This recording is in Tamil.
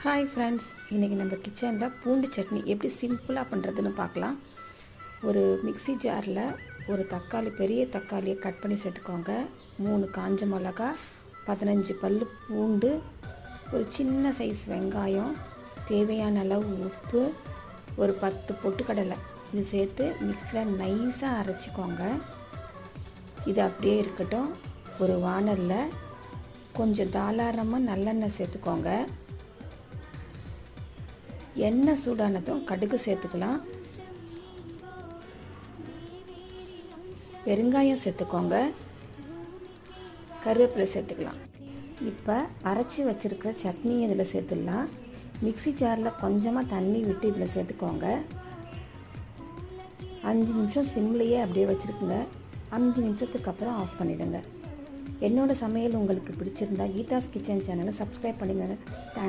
ஹாய் ஃப்ரெண்ட்ஸ், இன்றைக்கி நம்ம கிச்சனில் பூண்டு சட்னி எப்படி சிம்பிளாக பண்ணுறதுன்னு பார்க்கலாம். ஒரு மிக்ஸி ஜாரில் ஒரு தக்காளி, பெரிய தக்காளியை கட் பண்ணி சேர்த்துக்கோங்க. 3 காஞ்ச மிளகா, 15 பல் பூண்டு, ஒரு சின்ன சைஸ் வெங்காயம், தேவையான அளவு உப்பு, ஒரு 10 பொட்டுக்கடலை இது சேர்த்து மிக்ஸியில் நைஸாக அரைச்சிக்கோங்க. இது அப்படியே இருக்கட்டும். ஒரு வானலில் கொஞ்சம் தாராளமாக நல்லெண்ணெய் சேர்த்துக்கோங்க. எண்ணெய் சூடானதும் கடுகு சேர்த்துக்கலாம். பெருங்காயம் சேர்த்துக்கோங்க. கருவேப்பிலை சேர்த்துக்கலாம். இப்போ அரைச்சி வச்சுருக்கிற சட்னி இதில் சேர்த்துடலாம். மிக்ஸி ஜாரில் கொஞ்சமாக தண்ணி விட்டு இதில் சேர்த்துக்கோங்க. 5 நிமிஷம் சிம்லேயே அப்படியே வச்சுருக்குங்க. 5 நிமிஷத்துக்கு அப்புறம் ஆஃப் பண்ணிவிடுங்க. என்னோடய சமையல் உங்களுக்கு பிடிச்சிருந்தா கீதாஸ் கிச்சன் சேனலை சப்ஸ்கிரைப் பண்ணிடுங்க.